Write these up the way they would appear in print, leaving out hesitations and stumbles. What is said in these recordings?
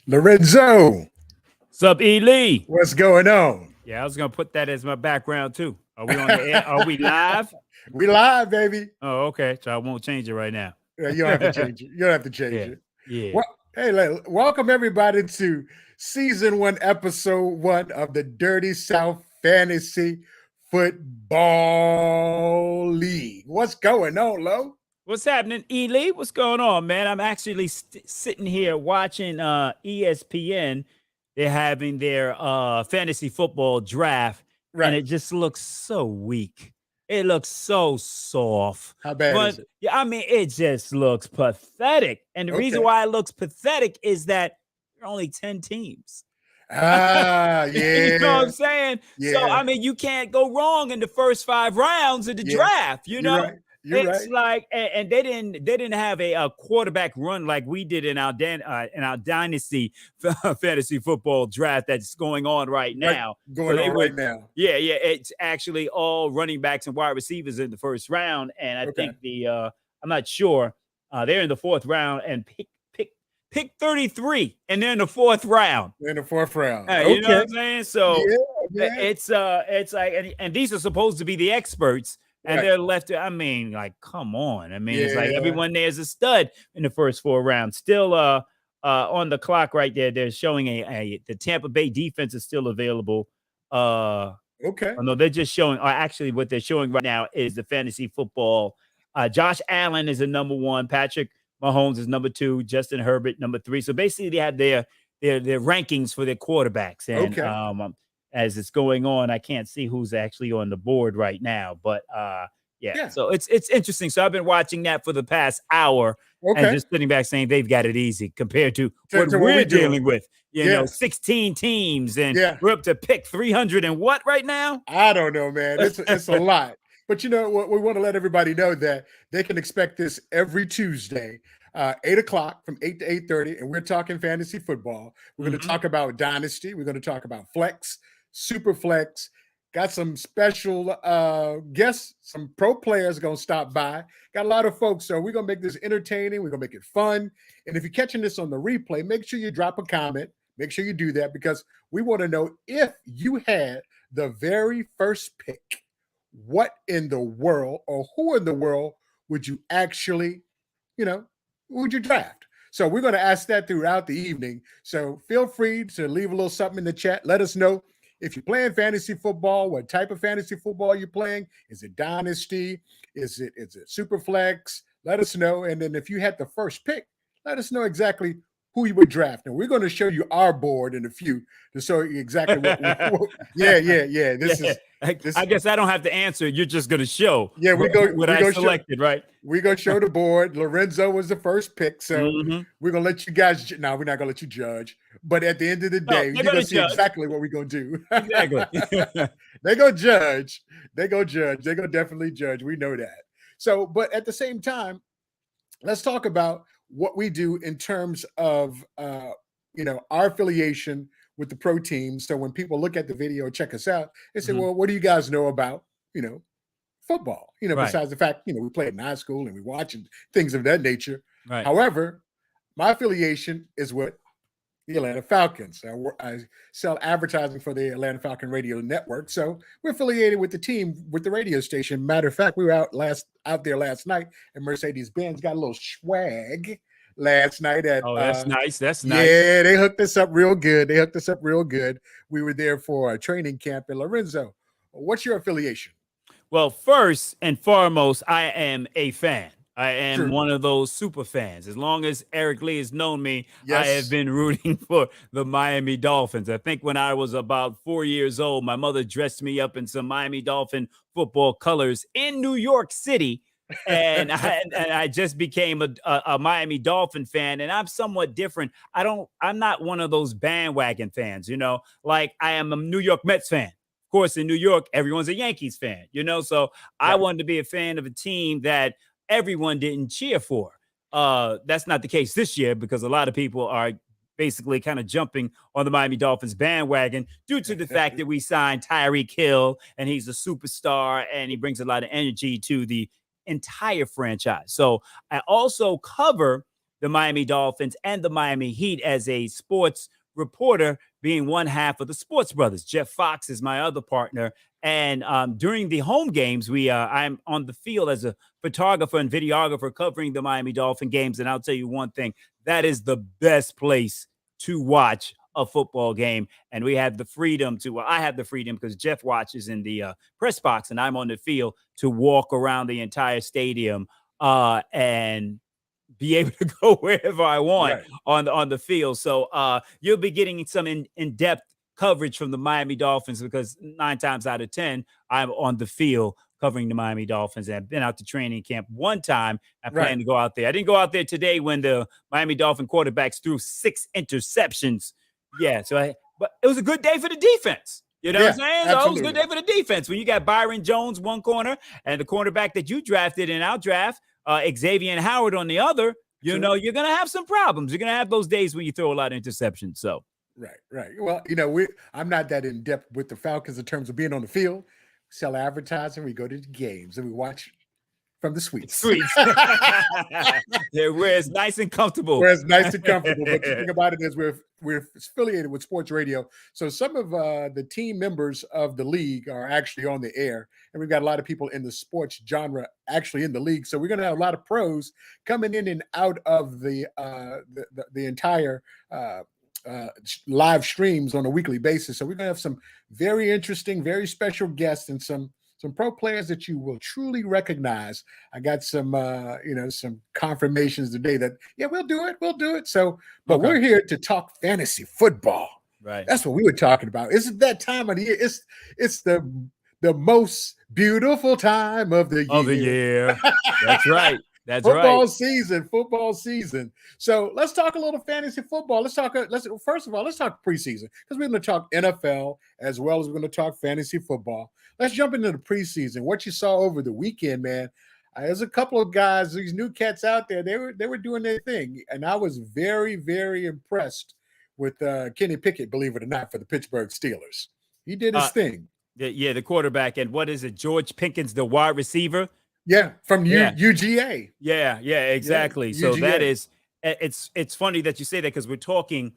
Lorenzo, Sup, E. Lee? what's going on? Yeah, I was gonna put that as my background too. Are we on the air? Are we live? We live, baby. Oh, okay. So I won't change it right now. Yeah, you don't have to change it. You don't have to change Yeah, it. yeah. Well, hey, welcome everybody to season 1, episode 1 of the Dirty South Fantasy Football League. What's going on, Lo? What's happening, E. Lee? What's going on, man? I'm actually sitting here watching ESPN. They're having their fantasy football draft, and Right. it just looks so weak. It looks so soft. How bad is But it? yeah, I mean, it just looks pathetic. And the reason Okay. why it looks pathetic is that there are only 10 teams. Ah, You know what yeah. I'm saying? So Yeah. I mean, you can't go wrong in the first 5 rounds of the Yeah. draft. You're right. You're It's right. like, and they didn't have a quarterback run like we did in our dynasty fantasy football draft that's going on right Right. now. So Going they on right would, now. yeah, yeah. It's actually all running backs and wide receivers in the first round, and I Okay. think I'm not sure they're in the fourth round and pick 33, and they're in the fourth round. In the fourth round. You know what Okay. I'm saying? So Yeah. Yeah. it's like, and these are supposed to be the experts, and Right. they're left. I mean, like, come on. I mean, it's like Yeah. everyone there is a stud in the first 4 rounds. Still, on the clock right there, they're showing the Tampa Bay defense is still available. Okay. No, they're just showing. Or actually, what they're showing right now is the fantasy football. Josh Allen is the number one. Patrick Mahomes is number two. Justin Herbert number three. So basically, they have their rankings for their quarterbacks, and Okay. as it's going on, I can't see who's actually on the board right now, but yeah. Yeah. So it's interesting. So I've been watching that for the past hour and Okay. just sitting back saying they've got it easy compared to what To what we're we doing. dealing with. Yeah. 16 teams, and Yeah. we're up to pick 300 and what right now? I don't know, man. It's a lot. But you know what? We want to let everybody know that they can expect this every Tuesday, 8 o'clock from 8 to 8:30, and we're talking fantasy football. We're going to talk about dynasty. We're going to talk about flex, super flex. Got some special guests, some pro players going to stop by. Got a lot of folks, so we're going to make this entertaining. We're going to make it fun. And if you're catching this on the replay, make sure you drop a comment. Make sure you do that because we want to know if you had the very first pick, what in the world or who in the world would you actually, would you draft? So we're going to ask that throughout the evening. So feel free to leave a little something in the chat. Let us know if you're playing fantasy football, what type of fantasy football you're playing. Is it dynasty? Is it super flex? Let us know. And then if you had the first pick, let us know exactly who you would draft. And we're going to show you our board in a few to show you exactly what yeah. I guess I don't have to answer. You're just going to show what I selected, right? We're going to show the board. Lorenzo was the first pick. So we're going to let you guys, no, we're not going to let you judge. But at the end of the day, you're going to see exactly what we're going to do. Exactly. They're going to judge. They're going to judge. They're going to definitely judge. We know that. So, but at the same time, let's talk about what we do in terms of, our affiliation with the pro teams. So when people look at the video, check us out, they say, well, what do you guys know about, football? Right. Besides the fact, we played in high school and we watch and things of that nature. Right. However, my affiliation is with the Atlanta Falcons. I sell advertising for the Atlanta Falcon Radio Network. So we're affiliated with the team, with the radio station. Matter of fact, we were out there last night, and Mercedes-Benz got a little swag last night at that's nice. That's nice. Yeah, they hooked us up real good. We were there for a training camp in Lorenzo. What's your affiliation? Well, first and foremost, I am a fan. I am one of those super fans. As long as Eric Lee has known me, I have been rooting for the Miami Dolphins. I think when I was about 4 years old, my mother dressed me up in some Miami Dolphin football colors in New York City. And I just became a Miami Dolphin fan, and I'm somewhat different. I'm not one of those bandwagon fans, like I am a New York Mets fan. Of course, in New York, everyone's a Yankees fan, so I wanted to be a fan of a team that everyone didn't cheer for. That's not the case this year because a lot of people are basically kind of jumping on the Miami Dolphins bandwagon due to the fact that we signed Tyreek Hill, and he's a superstar and he brings a lot of energy to the entire franchise. So I also cover the Miami Dolphins and the Miami Heat as a sports reporter, being one half of the Sports Brothers. Jeff Fox is my other partner. And during the home games, I'm on the field as a photographer and videographer covering the Miami Dolphin games. And I'll tell you one thing, that is the best place to watch a football game. And we have the freedom to, well, I have the freedom because Jeff watches in the press box and I'm on the field to walk around the entire stadium and be able to go wherever I want on the field. So you'll be getting some in-depth coverage from the Miami Dolphins because 9 times out of 10, I'm on the field covering the Miami Dolphins. And I've been out to training camp one time. I plan to go out there. I didn't go out there today when the Miami Dolphin quarterbacks threw 6 interceptions. Yeah, but it was a good day for the defense. You know what I'm saying? So it was a good day for the defense. When you got Byron Jones, one corner, and the cornerback that you drafted in our draft, Xavier Howard on the other, you know, you're going to have some problems. You're going to have those days when you throw a lot of interceptions. So, right. Well, you know, I'm not that in depth with the Falcons in terms of being on the field. We sell advertising. We go to the games and we watch from the suites. Yeah, where it's nice and comfortable. But the thing about it is we're affiliated with sports radio. So some of the team members of the league are actually on the air. And we've got a lot of people in the sports genre actually in the league. So we're going to have a lot of pros coming in and out of the entire live streams on a weekly basis. So we're going to have some very interesting, very special guests and some pro players that you will truly recognize. I got some, some confirmations today that, we'll do it. So, but we're here to talk fantasy football. Right. That's what we were talking about. Isn't that time of the year? It's the most beautiful time of the year. That's right. That's football season. So let's talk a little fantasy football. First of all, let's talk preseason because we're going to talk NFL as well as we're going to talk fantasy football. Let's jump into the preseason. What you saw over the weekend, man. There's a couple of guys, these new cats out there. They were doing their thing, and I was very, very impressed with Kenny Pickett. Believe it or not, for the Pittsburgh Steelers, he did his thing. The quarterback, and what is it? George Pickens, the wide receiver. Yeah, from UGA. Yeah, exactly. Yeah, so UGA. that is, it's funny that you say that because we're talking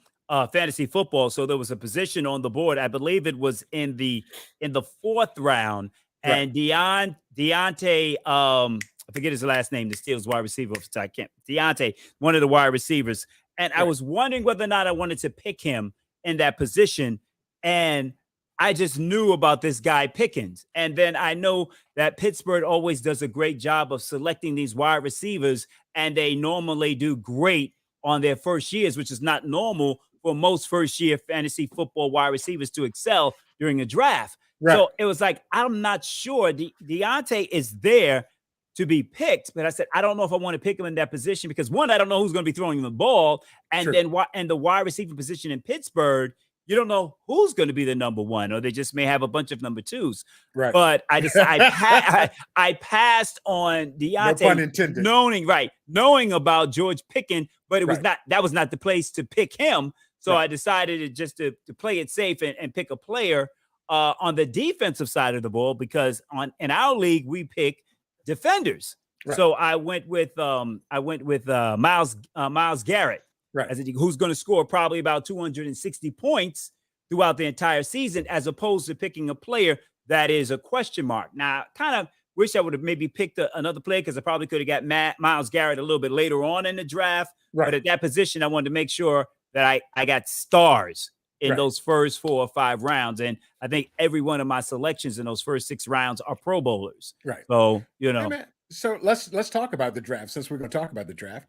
fantasy football. So there was a position on the board. I believe it was in the 4th round, and Deontay, I forget his last name, the Steelers wide receiver. I can't. Deontay, one of the wide receivers, and I was wondering whether or not I wanted to pick him in that position, and I just knew about this guy Pickens. And then I know that Pittsburgh always does a great job of selecting these wide receivers, and they normally do great on their first years, which is not normal for most first-year fantasy football wide receivers to excel during a draft. Right. So it was like, I'm not sure. Deontay is there to be picked, but I said, I don't know if I want to pick him in that position because, one, I don't know who's going to be throwing the ball, and then the wide receiver position in Pittsburgh, you don't know who's going to be the number 1, or they just may have a bunch of number 2s. Right. But I passed on Deontay, no pun intended. knowing about George Pickens, but that was not the place to pick him. So I decided to play it safe and pick a player on the defensive side of the ball because in our league we pick defenders. Right. So I went with Myles Garrett. Right. Who's going to score probably about 260 points throughout the entire season, as opposed to picking a player that is a question mark. Now, I kind of wish I would have maybe picked another player because I probably could have got Myles Garrett a little bit later on in the draft. Right. But at that position, I wanted to make sure that I got stars in those first 4 or 5 rounds. And I think every one of my selections in those first 6 rounds are Pro Bowlers. Right. So, you know. Hey, so let's talk about the draft since we're going to talk about the draft.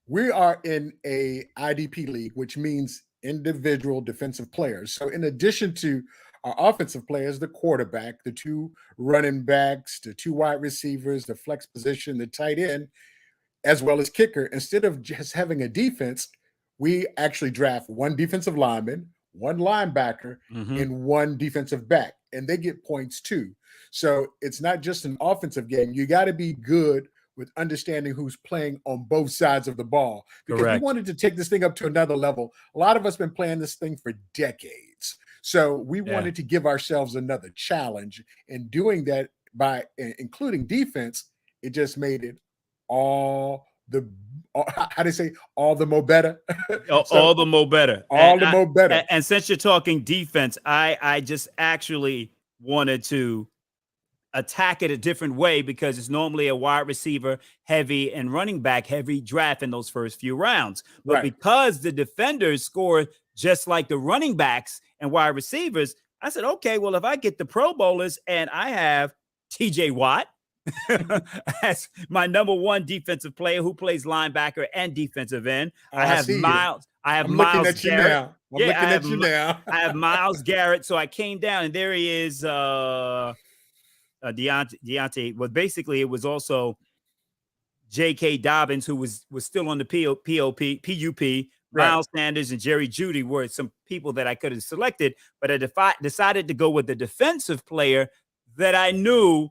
We are in a IDP league, which means individual defensive players. So in addition to our offensive players, the quarterback, the 2 running backs, the 2 wide receivers, the flex position, the tight end, as well as kicker, instead of just having a defense, we actually draft 1 defensive lineman, 1 linebacker, and 1 defensive back, and they get points too. So it's not just an offensive game. You got to be good with understanding who's playing on both sides of the ball. Because we wanted to take this thing up to another level. A lot of us been playing this thing for decades. So we wanted to give ourselves another challenge. And doing that by including defense, it just made it all the how do you say, all the more better. All the more better. All the more better. And since you're talking defense, I just actually wanted to attack it a different way because it's normally a wide receiver heavy and running back heavy draft in those first few rounds. But because the defenders score just like the running backs and wide receivers, I said, okay, well, if I get the Pro Bowlers and I have TJ Watt as my number one defensive player who plays linebacker and defensive end. I have Miles. I have Miles Garrett. I'm looking at you now. I have Miles Garrett. So I came down and there he is. Deontay. Well, basically, it was also J.K. Dobbins, who was still on the PUP. Miles Sanders and Jerry Jeudy were some people that I could have selected, but I decided to go with the defensive player that I knew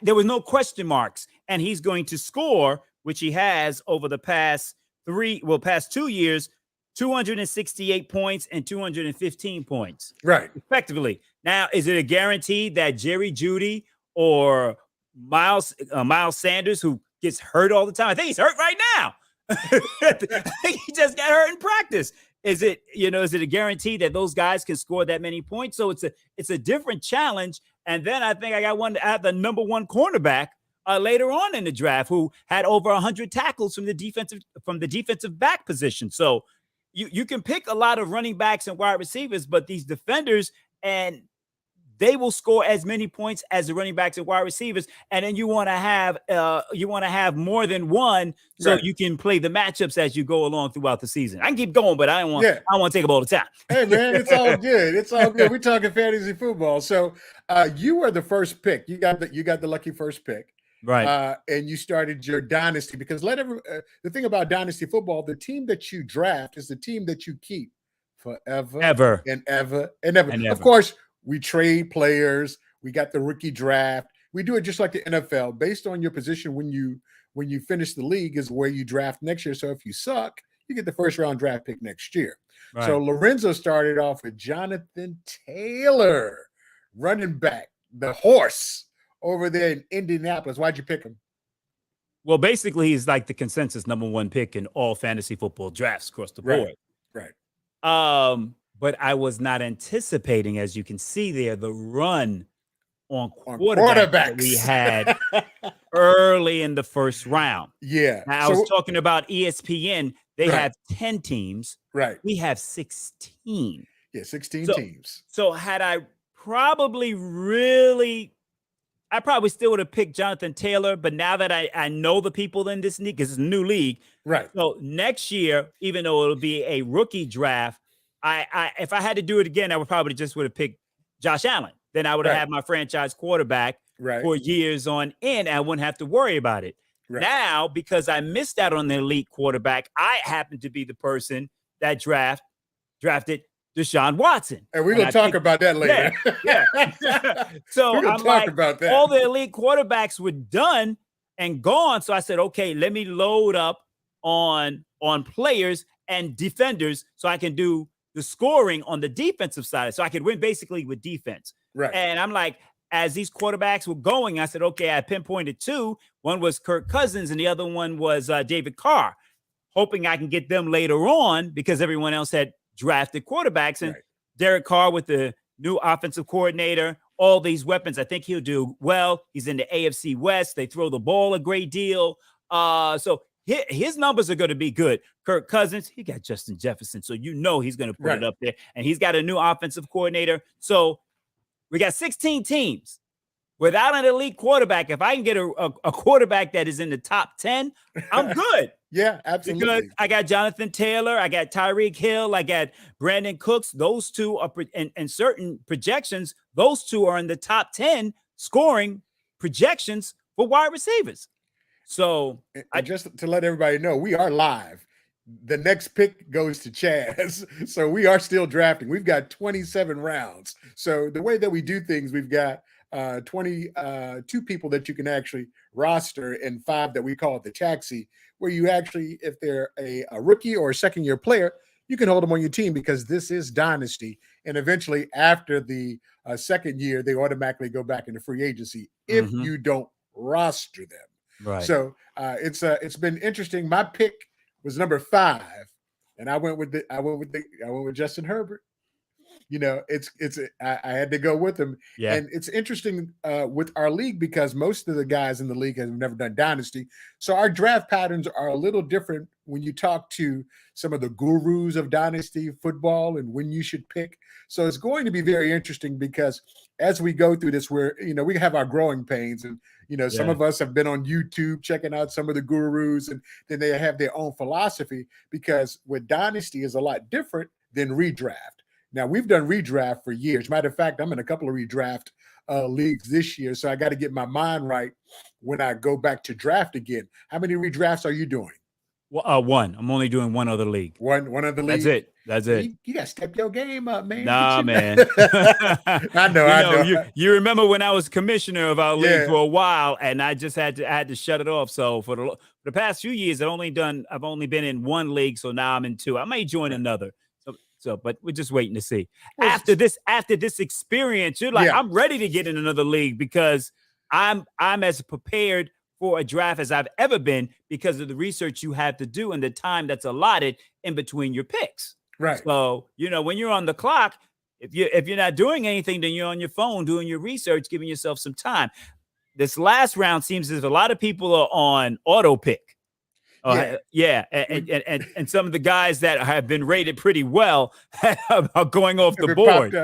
there was no question marks, and he's going to score, which he has over the past 2 years, 268 points and 215 points. Right. Effectively. Now, is it a guarantee that Jerry Jeudy or Miles Sanders, who gets hurt all the time? I think he's hurt right now. I think he just got hurt in practice. Is it a guarantee that those guys can score that many points? So it's a different challenge. And then I think I got one to add the number one cornerback later on in the draft who had over 100 tackles from the defensive back position. So you can pick a lot of running backs and wide receivers, but these defenders, and they will score as many points as the running backs and wide receivers. And then you want to have more than one so you can play the matchups as you go along throughout the season. I can keep going, but I don't want to take up all the time. Hey man, it's all good. It's all good. We're talking fantasy football. So you were the first pick. You got the lucky first pick. Right. And you started your dynasty because the thing about dynasty football, the team that you draft is the team that you keep forever and ever. Of course, we trade players. We got the rookie draft. We do it just like the NFL. Based on your position when you finish the league is where you draft next year. So if you suck, you get the first round draft pick next year. Right. So Lorenzo started off with Jonathan Taylor, running back, the horse over there in Indianapolis. Why'd you pick him? Well, basically, he's like the consensus number one pick in all fantasy football drafts across the board. Right. But I was not anticipating, as you can see there, the run on quarterbacks that we had early in the first round. Yeah. Now, I was talking about ESPN. They have 10 teams. Right. We have 16. Yeah, 16 teams. So had I probably I probably still would have picked Jonathan Taylor, but now that I know the people in this league, because it's a new league. Right. So next year, even though it'll be a rookie draft, if I had to do it again, I would have picked Josh Allen. Then I would have had my franchise quarterback for years on end. I wouldn't have to worry about it. Right. Now, because I missed out on the elite quarterback, I happen to be the person that drafted Deshaun Watson. And we're going to talk about that later. Yeah. So I'm like, about that. All the elite quarterbacks were done and gone. So I said, okay, let me load up on players and defenders so I can do the scoring on the defensive side. So I could win basically with defense. Right. And I'm like, as these quarterbacks were going, I said, okay, I pinpointed two. One was Kirk Cousins and the other one was David Carr, hoping I can get them later on because everyone else had drafted quarterbacks. And Derek Carr with the new offensive coordinator, all these weapons, I think he'll do well. He's in the AFC West. They throw the ball a great deal. So his numbers are going to be good. Kirk Cousins, he got Justin Jefferson. So he's going to put it up there. And he's got a new offensive coordinator. So we got 16 teams without an elite quarterback. If I can get a quarterback that is in the top 10, I'm good. Yeah, absolutely. Because I got Jonathan Taylor, I got Tyreek Hill, I got Brandon Cooks. Those two are in certain projections. Those two are in the top 10 scoring projections for wide receivers. So just to let everybody know, we are live. The next pick goes to Chaz. So we are still drafting. We've got 27 rounds. So the way that we do things, we've got 22 people that you can actually roster and 5 that we call it the taxi, where you actually, if they're a rookie or a second-year player, you can hold them on your team because this is Dynasty. And eventually, after the second year, they automatically go back into free agency if you don't roster them. Right. So it's been interesting. My pick was number 5, and I went with Justin Herbert. You know, I had to go with him. Yeah. And it's interesting with our league because most of the guys in the league have never done dynasty. So our draft patterns are a little different when you talk to some of the gurus of dynasty football and when you should pick. So it's going to be very interesting because as we go through this, we have our growing pains, and some of us have been on YouTube checking out some of the gurus, and then they have their own philosophy, because with dynasty is a lot different than redraft. Now, we've done redraft for years. Matter of fact, I'm in a couple of redraft leagues this year, so I got to get my mind right when I go back to draft again. How many redrafts are you doing? Well, one. I'm only doing one other league. One other league? That's it. You got to step your game up, man. Nah, man. I know. You remember when I was commissioner of our league for a while, and I just had to shut it off. So for the past few years, I've only been in one league, so now I'm in 2. I may join another. So, but we're just waiting to see. After this experience, you're like, I'm ready to get in another league because I'm as prepared for a draft as I've ever been because of the research you have to do and the time that's allotted in between your picks. Right. So, when you're on the clock, if you're not doing anything, then you're on your phone doing your research, giving yourself some time. This last round seems as if a lot of people are on auto pick. And some of the guys that have been rated pretty well are going off the board.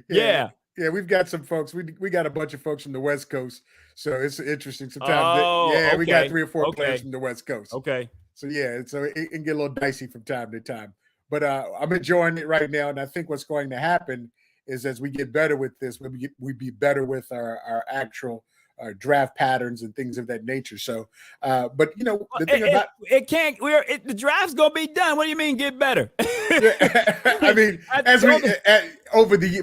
Yeah, we've got some folks. We got a bunch of folks from the West Coast, so it's interesting. Sometimes, we got 3 or 4 players from the West Coast. Okay, so it can get a little dicey from time to time. But I'm enjoying it right now, and I think what's going to happen is as we get better with this, we be better with our actual draft patterns and things of that nature. So, but the thing about the draft's gonna be done. What do you mean get better? I mean,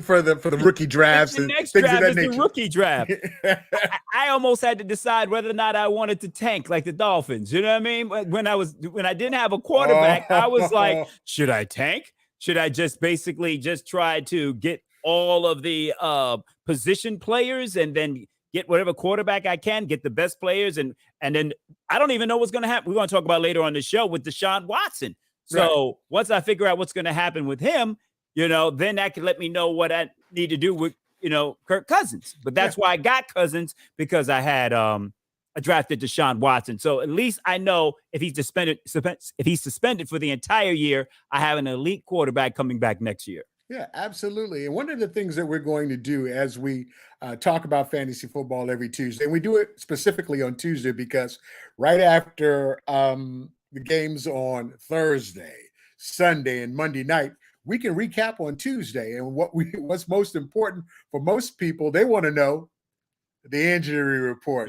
for the rookie drafts the and next things draft of that is nature. The rookie draft. I almost had to decide whether or not I wanted to tank like the Dolphins. You know what I mean? When I didn't have a quarterback, I was like, should I tank? Should I just try to get all of the position players and then get whatever quarterback I can, get the best players, and then I don't even know what's going to happen. We're going to talk about later on the show with Deshaun Watson. So once I figure out what's going to happen with him, then that can let me know what I need to do with, Kirk Cousins. But that's why I got Cousins, because I had I drafted Deshaun Watson. So at least I know if he's suspended for the entire year, I have an elite quarterback coming back next year. Yeah, absolutely. And one of the things that we're going to do as we talk about fantasy football every Tuesday, and we do it specifically on Tuesday because right after the games on Thursday, Sunday, and Monday night, we can recap on Tuesday. And what's most important for most people, they want to know the injury report.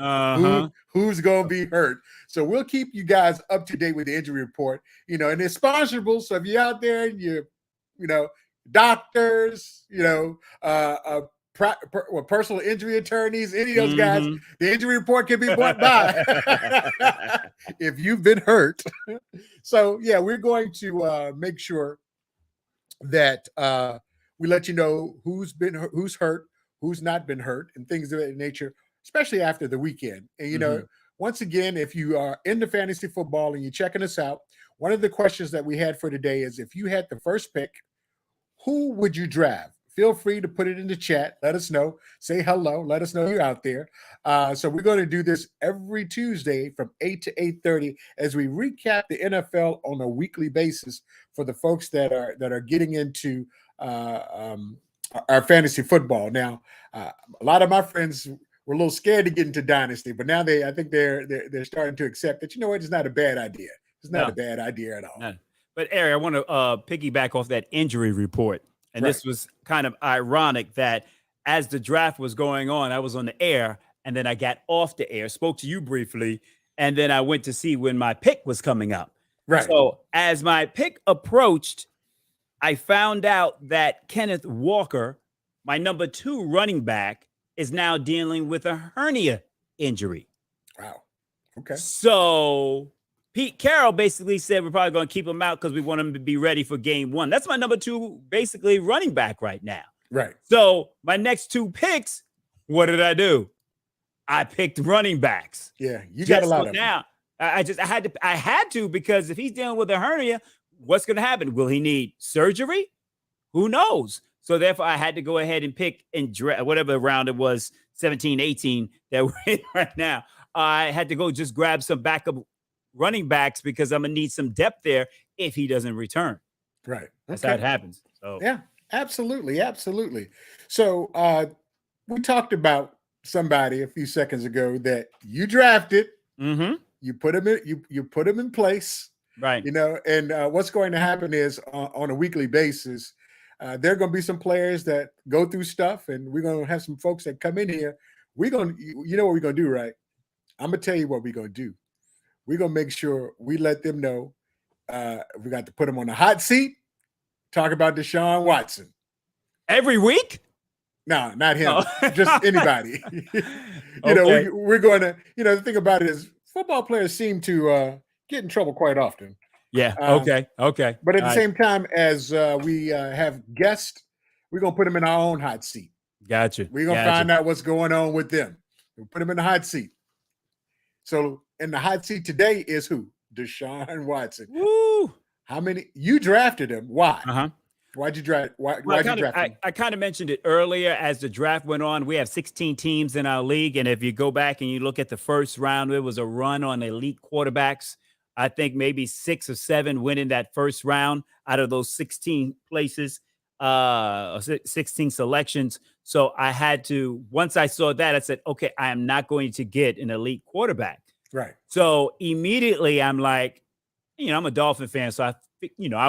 Who's going to be hurt. So we'll keep you guys up to date with the injury report, and it's sponsorable. So if you're out there and doctors, personal injury attorneys, any of those guys, the injury report can be brought by if you've been hurt. So we're going to make sure that we let you know who's hurt, who's not been hurt, and things of that nature, especially after the weekend. And once again, if you are into fantasy football and you're checking us out, one of the questions that we had for today is, if you had the first pick, who would you draft? Feel free to put it in the chat. Let us know. Say hello. Let us know you're out there. So we're going to do this every Tuesday from 8 to 8:30 as we recap the NFL on a weekly basis for the folks that are getting into our fantasy football. Now, a lot of my friends were a little scared to get into Dynasty, but now I think they're starting to accept that, it's not a bad idea. It's not a bad idea at all. No. But Eric, I want to piggyback off that injury report. And this was kind of ironic that as the draft was going on, I was on the air, and then I got off the air, spoke to you briefly, and then I went to see when my pick was coming up. Right. So as my pick approached, I found out that Kenneth Walker, my number 2 running back, is now dealing with a hernia injury. Wow. Okay. So Pete Carroll basically said we're probably going to keep him out because we want him to be ready for game 1. That's my number 2, basically running back right now. Right. So my next 2 picks, what did I do? I picked running backs. Yeah, you got a lot of now. I had to because if he's dealing with a hernia, what's going to happen? Will he need surgery? Who knows? So therefore, I had to go ahead and pick in whatever round it was, 17, 18 that we're in right now. I had to go just grab some backup running backs because I'm gonna need some depth there if he doesn't return. Right. That's how it happens. So yeah, absolutely, absolutely. So we talked about somebody a few seconds ago that you drafted. Mm-hmm. You put him in. You put him in place. Right. You know, and what's going to happen is on a weekly basis, there are going to be some players that go through stuff, and we're going to have some folks that come in here. We're going to, you know what we're going to do, right? I'm going to tell you what we're going to do. We're going to make sure we let them know we got to put them on the hot seat, talk about Deshaun Watson. Every week? No, not him. Oh. Just anybody. You know, we're going to, you know, the thing about it is football players seem to get in trouble quite often. Yeah. Okay. But at the same time, as we have guests, we're going to put them in our own hot seat. Gotcha. We're going to find out what's going on with them. We'll put them in the hot seat. So in the hot seat today is who? Deshaun Watson. Woo! How many? You drafted him. Why? Uh-huh. Why'd you draft? Why'd you draft him? I kind of mentioned it earlier as the draft went on. We have 16 teams in our league. And if you go back and you look at the first round, it was a run on elite quarterbacks. I think maybe 6 or 7 went in that first round out of those 16 places, 16 selections. So I had to, once I saw that, I said, okay, I am not going to get an elite quarterback. Right. So immediately I'm like, you know, I'm a Dolphin fan, so I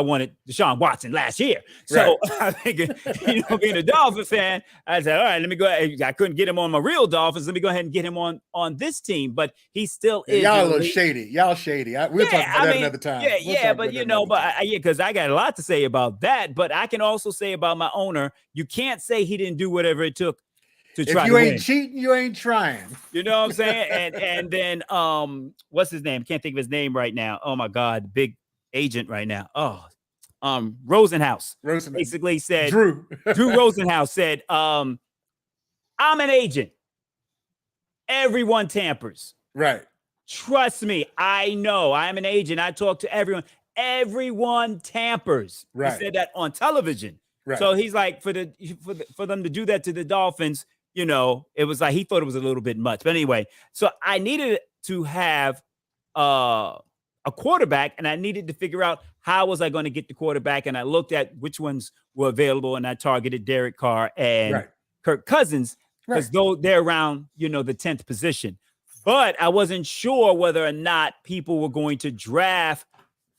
wanted Deshaun Watson last year. So right. I think, being a Dolphin fan, I said, all right, let me go ahead. I couldn't get him on my real Dolphins. Let me go ahead and get him on this team. But he still is. Y'all a little shady. Y'all shady. We'll talk about that another time. Because I got a lot to say about that. But I can also say about my owner, you can't say he didn't do whatever it took to try to win. If you ain't cheating, you ain't trying. You know what I'm saying? And then what's his name? Can't think of his name right now. Oh my God, big agent right now. Oh, Rosenhaus basically said Drew Rosenhaus said, I'm an agent. Everyone tampers. Right. Trust me, I know. I'm an agent. I talk to everyone. Everyone tampers. Right. He said that on television. Right. So he's like, for them to do that to the Dolphins, it was like he thought it was a little bit much. But anyway, so I needed to have a quarterback, and I needed to figure out how was I going to get the quarterback. And I looked at which ones were available, and I targeted Derek Carr and Kirk Cousins because they're around, the 10th position. But I wasn't sure whether or not people were going to draft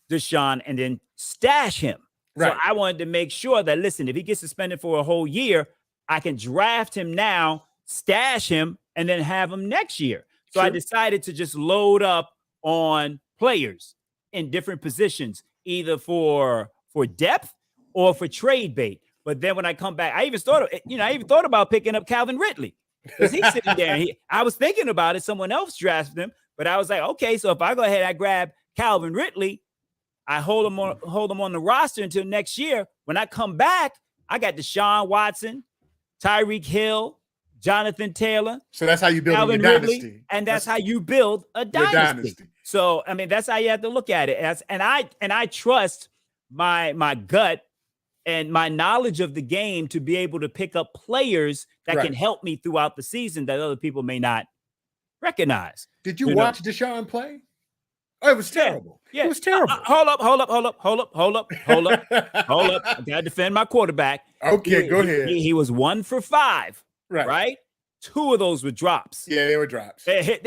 Deshaun and then stash him. Right. So I wanted to make sure that, listen, if he gets suspended for a whole year, I can draft him now, stash him, and then have him next year. So I decided to just load up on players in different positions, either for depth or for trade bait. But then when I come back, I even thought about picking up Calvin Ridley because he's sitting there. I was thinking about it. Someone else drafted him, but I was like, okay, so if I go ahead, I grab Calvin Ridley, I hold him on the roster until next year. When I come back, I got Deshaun Watson, Tyreek Hill, Jonathan Taylor. So that's how you build a dynasty. And that's how you build a dynasty. So, I mean, that's how you have to look at it. And I trust my gut and my knowledge of the game to be able to pick up players that can help me throughout the season that other people may not recognize. Did you watch Deshaun play? Oh, it was terrible. Yeah. It was terrible. Hold up. I got to defend my quarterback. Okay, go ahead. He was 1 for 5. Right? 2 of those were drops. Yeah, they were drops. So that's they hit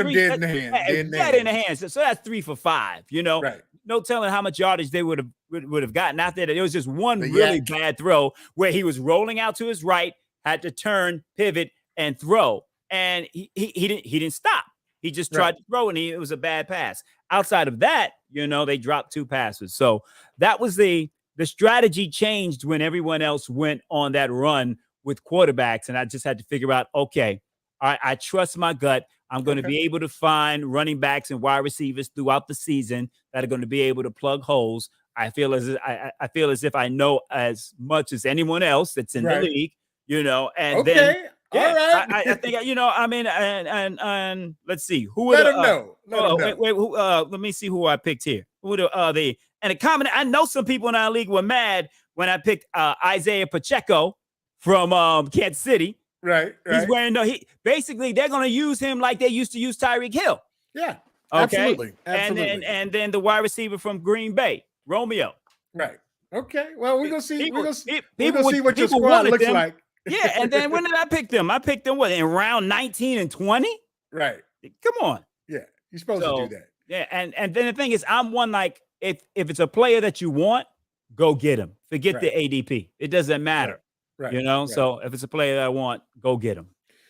him dead in the hands. Dead in the hands. So that's 3 for 5. Right. No telling how much yardage they would have gotten out there. It was just one really bad throw where he was rolling out to his right, had to turn, pivot, and throw, and he didn't stop. He just tried to throw, and it was a bad pass. Outside of that, they dropped 2 passes. So that was the strategy changed when everyone else went on that run with quarterbacks. And I just had to figure out, okay, I trust my gut. I'm going to be able to find running backs and wide receivers throughout the season that are going to be able to plug holes. I feel as if I know as much as anyone else that's in the league, and then All Yeah, right. I think I mean, and let's see who would Let them know. Let them know. wait, let me see who I picked here. Who the and the comment? I know some people in our league were mad when I picked Isaiah Pacheco from Kansas City. Right. He's wearing basically they're going to use him like they used to use Tyreek Hill. Yeah. Okay. Absolutely. And then the wide receiver from Green Bay, Romeo. Right. Okay. Well, we're gonna see. People, we're gonna see what your people squad looks them. like. Yeah. And then when did I pick them? I picked them in round 19 and 20. Right. Come on. Yeah. You're supposed to do that. Yeah. And then the thing is, I'm one like if it's a player that you want, go get him. Forget the ADP. It doesn't matter. Right. So if it's a player that I want, go get him.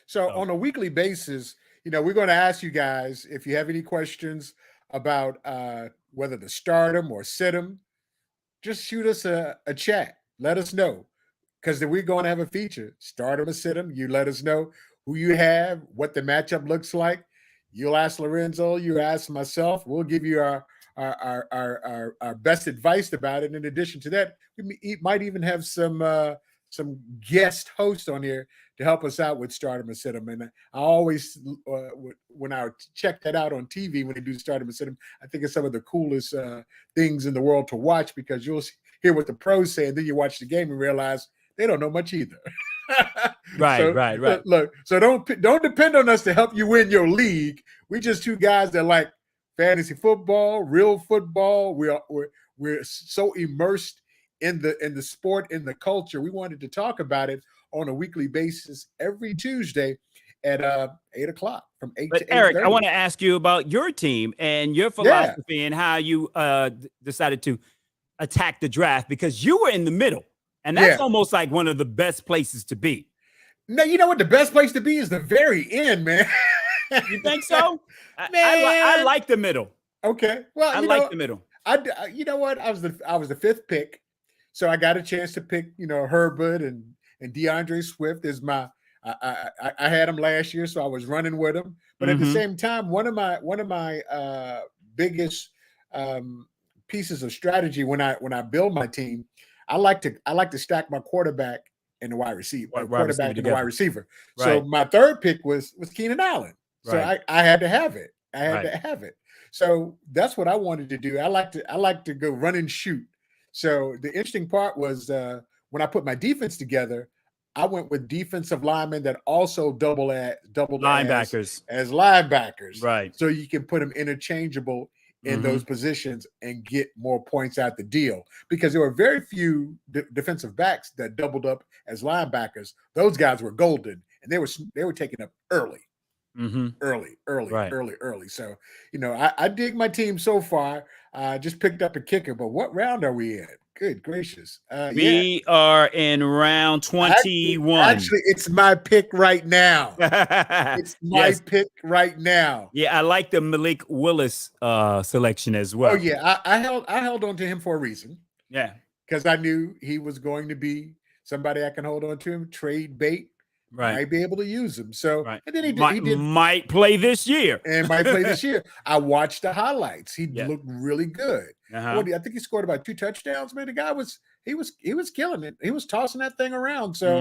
So on a weekly basis, we're going to ask you guys if you have any questions about whether to start them or sit them. Just shoot us a chat. Let us know, because then we're going to have a feature. Start them or sit them. You let us know who you have, what the matchup looks like. You'll ask Lorenzo. You ask myself. We'll give you our best advice about it. In addition to that, we might even have some guest hosts on here to help us out with start 'em and sit 'em. And I always, when I check that out on TV, when they do start 'em and sit 'em, I think it's some of the coolest things in the world to watch, because you'll hear what the pros say, and then you watch the game and realize they don't know much either. Right. Look, so don't depend on us to help you win your league. We just two guys that like fantasy football, real football. We're so immersed in the sport, in the culture. We wanted to talk about it on a weekly basis every Tuesday at 8 o'clock from 8 to 8:30. Eric, I want to ask you about your team and your philosophy and how you decided to attack the draft, because you were in the middle, and that's almost like one of the best places to be. No, you know what? The best place to be is the very end, man. You think so? I like the middle. Okay. Well, I like the middle. You know what? I was the fifth pick. So I got a chance to pick, Herbert and DeAndre Swift is my. I had him last year, so I was running with him. But at the same time, one of my biggest pieces of strategy when I build my team, I like to stack my quarterback and the wide receiver, quarterback and the wide receiver. Right. So my third pick was Keenan Allen. So I had to have it. I had to have it. So that's what I wanted to do. I like to go run and shoot. So the interesting part was when I put my defense together, I went with defensive linemen that also doubled linebackers as linebackers. Right. So you can put them interchangeable in those positions and get more points out the deal, because there were very few defensive backs that doubled up as linebackers. Those guys were golden, and they were taken up early. Early. So, I dig my team so far. Just picked up a kicker, but what round are we in? Good gracious. We are in round 21. Actually, it's my pick right now. It's my pick right now. Yeah, I like the Malik Willis selection as well. Oh, yeah. I held on to him for a reason. Yeah. Because I knew he was going to be somebody I can hold on to him, trade bait. Right. Might be able to use him. So, and then he might play this year. And might play this year. I watched the highlights. He looked really good. I think he scored about 2 touchdowns. Man, the guy was killing it. He was tossing that thing around. So,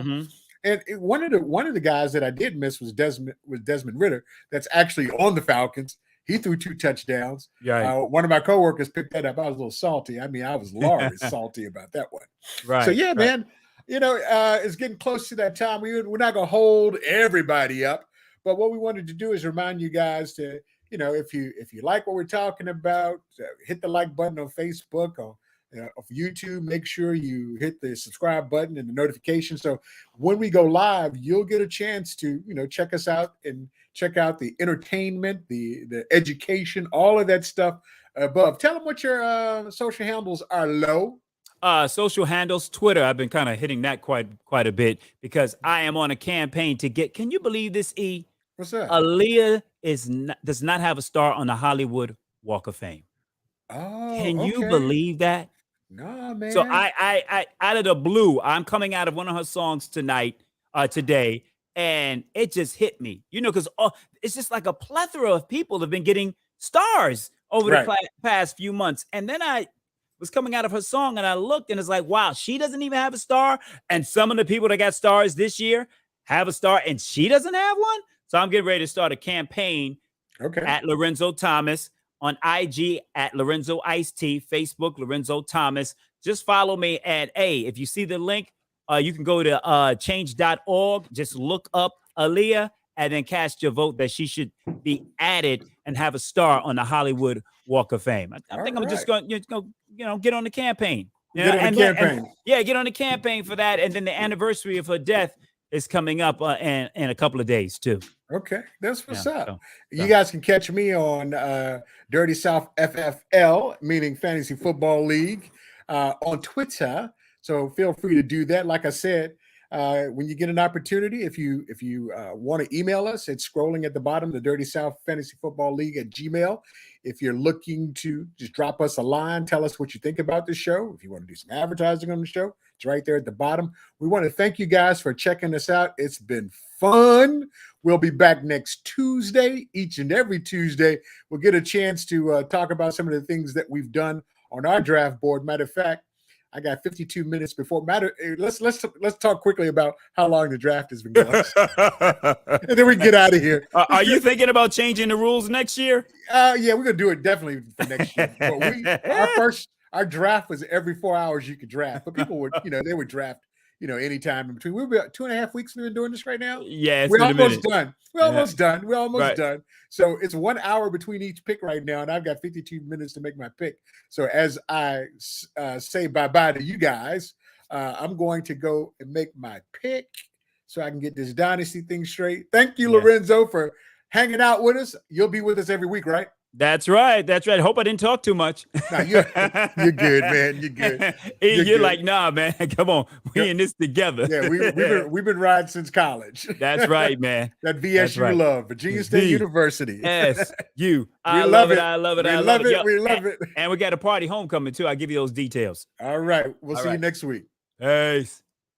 and one of the guys that I did miss was Desmond Ridder. That's actually on the Falcons. He threw 2 touchdowns. One of my coworkers picked that up. I was a little salty. I mean, I was large salty about that one. Right. So man. It's getting close to that time. We're not going to hold everybody up, but what we wanted to do is remind you guys to, if you like what we're talking about, hit the like button on Facebook or YouTube. Make sure you hit the subscribe button and the notification. So when we go live, you'll get a chance to, check us out and check out the entertainment, the education, all of that stuff above. Tell them what your social handles are, Low. Social handles, Twitter. I've been kind of hitting that quite a bit, because I am on a campaign to get. Can you believe this? What's that? Aaliyah does not have a star on the Hollywood Walk of Fame. Oh, can you believe that? No, man. So I out of the blue, I'm coming out of one of her songs today, and it just hit me. Because it's just like a plethora of people have been getting stars over the past few months, and then I was coming out of her song, and I looked, and it's like, wow, she doesn't even have a star. And some of the people that got stars this year have a star and she doesn't have one. So I'm getting ready to start a campaign at Lorenzo Thomas, on IG at Lorenzo Ice T, Facebook Lorenzo Thomas. Just follow me at if you see the link, you can go to change.org. Just look up Aaliyah and then cast your vote that she should be added and have a star on the Hollywood Walk of Fame. I think I'm just going to get on the campaign. Get on the campaign. Get on the campaign for that. And then the anniversary of her death is coming up in a couple of days too. Okay, that's what's up. So. You guys can catch me on Dirty South FFL, meaning Fantasy Football League, on Twitter. So feel free to do that. Like I said, when you get an opportunity, if you want to email us, it's scrolling at the bottom, the Dirty South Fantasy Football League at Gmail. If you're looking to just drop us a line, tell us what you think about the show. If you want to do some advertising on the show, it's right there at the bottom. We want to thank you guys for checking us out. It's been fun. We'll be back next Tuesday. Each and every Tuesday, we'll get a chance to talk about some of the things that we've done on our draft board. Matter of fact, I got 52 minutes before let's talk quickly about how long the draft has been going. And then we get out of here. Are you thinking about changing the rules next year? Yeah, we're gonna do it definitely for next year. But our draft was every 4 hours you could draft. But people would, they would draft, anytime in between. We'll be about 2.5 weeks we've been doing this right now. Yeah, we're almost done. We're almost done. We're almost done. So it's 1 hour between each pick right now, and I've got 52 minutes to make my pick. So as I say bye-bye to you guys, I'm going to go and make my pick so I can get this dynasty thing straight. Thank you, Lorenzo, for hanging out with us. You'll be with us every week, right? That's right. That's right. Hope I didn't talk too much. No, you're good, man. You're good. You're good. Like, nah, man. Come on. We in this together. Yeah, we've been riding since college. That's right, man. That VSU love, Virginia State University. Yes, I love it. I love it. I love it. We love it. And we got a party homecoming too. I'll give you those details. All right. We'll see you next week. Peace.